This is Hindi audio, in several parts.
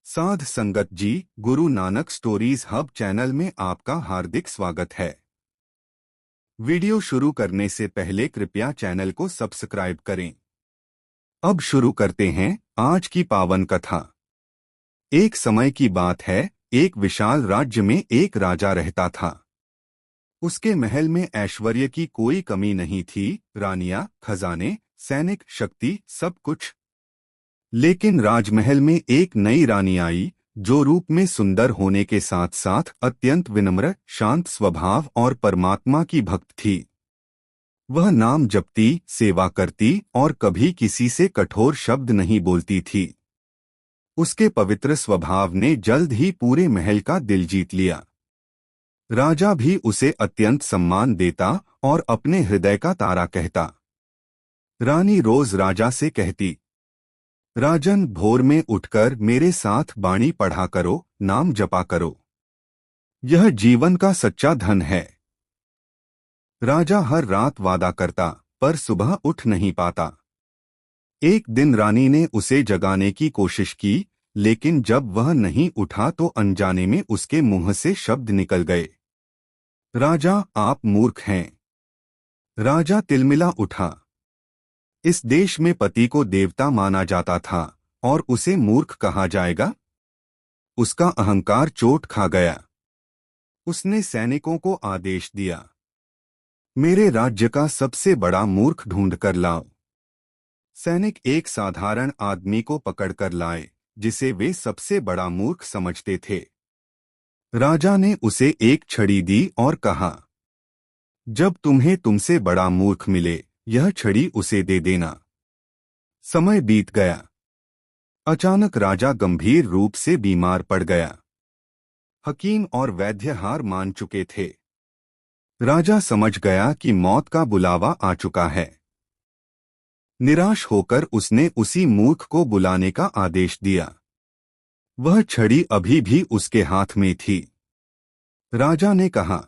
साध संगत जी, Guru Nanak stories hub channel में आपका हार्दिक स्वागत है। वीडियो शुरू करने से पहले कृपया चैनल को सब्सक्राइब करें। अब शुरू करते हैं आज की पावन कथा। एक समय की बात है, एक विशाल राज्य में एक राजा रहता था। उसके महल में ऐश्वर्य की कोई कमी नहीं थी, रानियां, खजाने, सैनिक, शक्ति, सब कुछ। लेकिन राजमहल में एक नई रानी आई, जो रूप में सुंदर होने के साथ साथ अत्यंत विनम्र, शांत स्वभाव और परमात्मा की भक्त थी। वह नाम जपती, सेवा करती और कभी किसी से कठोर शब्द नहीं बोलती थी। उसके पवित्र स्वभाव ने जल्द ही पूरे महल का दिल जीत लिया। राजा भी उसे अत्यंत सम्मान देता और अपने हृदय का तारा कहता। रानी रोज राजा से कहती, राजन, भोर में उठकर मेरे साथ बाणी पढ़ा करो, नाम जपा करो। यह जीवन का सच्चा धन है। राजा हर रात वादा करता, पर सुबह उठ नहीं पाता। एक दिन रानी ने उसे जगाने की कोशिश की, लेकिन जब वह नहीं उठा तो अनजाने में उसके मुंह से शब्द निकल गए, राजा, आप मूर्ख हैं। राजा तिलमिला उठा। इस देश में पति को देवता माना जाता था और उसे मूर्ख कहा जाएगा? उसका अहंकार चोट खा गया। उसने सैनिकों को आदेश दिया, मेरे राज्य का सबसे बड़ा मूर्ख ढूंढ कर लाओ। सैनिक एक साधारण आदमी को पकड़कर लाए, जिसे वे सबसे बड़ा मूर्ख समझते थे। राजा ने उसे एक छड़ी दी और कहा, जब तुम्हें तुमसे बड़ा मूर्ख मिले, यह छड़ी उसे दे देना। समय बीत गया। अचानक राजा गंभीर रूप से बीमार पड़ गया। हकीम और वैद्य हार मान चुके थे। राजा समझ गया कि मौत का बुलावा आ चुका है। निराश होकर उसने उसी मूर्ख को बुलाने का आदेश दिया। वह छड़ी अभी भी उसके हाथ में थी। राजा ने कहा,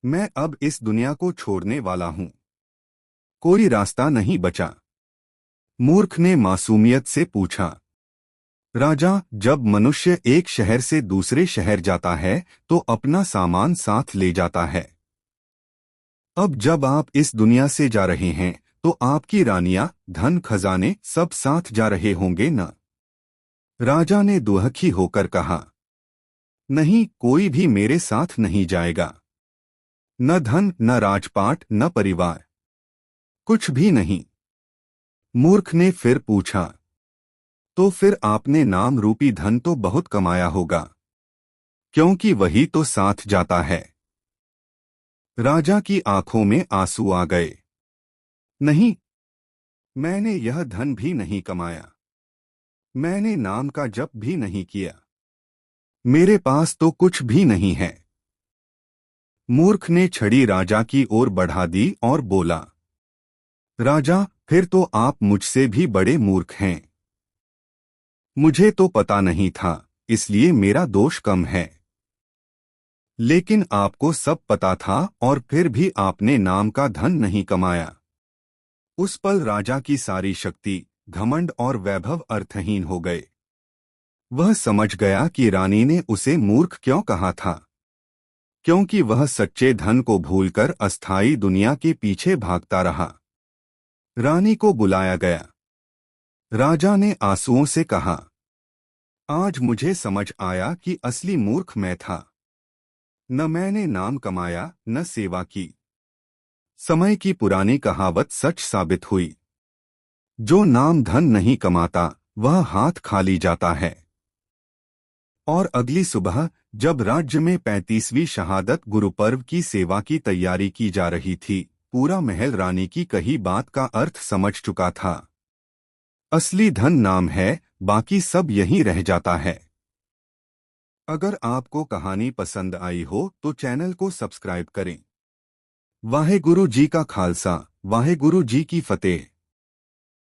मैं अब इस दुनिया को छोड़ने वाला हूं। कोई रास्ता नहीं बचा। मूर्ख ने मासूमियत से पूछा, राजा, जब मनुष्य एक शहर से दूसरे शहर जाता है तो अपना सामान साथ ले जाता है। अब जब आप इस दुनिया से जा रहे हैं तो आपकी रानियां, धन, खजाने सब साथ जा रहे होंगे न? राजा ने दुखी होकर कहा, नहीं, कोई भी मेरे साथ नहीं जाएगा। न धन, न राजपाट, न परिवार, कुछ भी नहीं। मूर्ख ने फिर पूछा, तो फिर आपने नाम रूपी धन तो बहुत कमाया होगा, क्योंकि वही तो साथ जाता है। राजा की आंखों में आंसू आ गए। नहीं, मैंने यह धन भी नहीं कमाया। मैंने नाम का जप भी नहीं किया। मेरे पास तो कुछ भी नहीं है। मूर्ख ने छड़ी राजा की ओर बढ़ा दी और बोला, राजा, फिर तो आप मुझसे भी बड़े मूर्ख हैं। मुझे तो पता नहीं था, इसलिए मेरा दोष कम है। लेकिन आपको सब पता था और फिर भी आपने नाम का धन नहीं कमाया। उस पल राजा की सारी शक्ति, घमंड और वैभव अर्थहीन हो गए। वह समझ गया कि रानी ने उसे मूर्ख क्यों कहा था, क्योंकि वह सच्चे धन को भूलकर अस्थायी दुनिया के पीछे भागता रहा। रानी को बुलाया गया। राजा ने आंसुओं से कहा, आज मुझे समझ आया कि असली मूर्ख मैं था। न मैंने नाम कमाया, न सेवा की। समय की पुरानी कहावत सच साबित हुई, जो नाम धन नहीं कमाता वह हाथ खाली जाता है। और अगली सुबह जब राज्य में 35वीं शहादत गुरुपर्व की सेवा की तैयारी की जा रही थी, पूरा महल रानी की कही बात का अर्थ समझ चुका था। असली धन नाम है, बाकी सब यहीं रह जाता है। अगर आपको कहानी पसंद आई हो तो चैनल को सब्सक्राइब करें। वाहेगुरु जी का खालसा, वाहेगुरु जी की फतेह।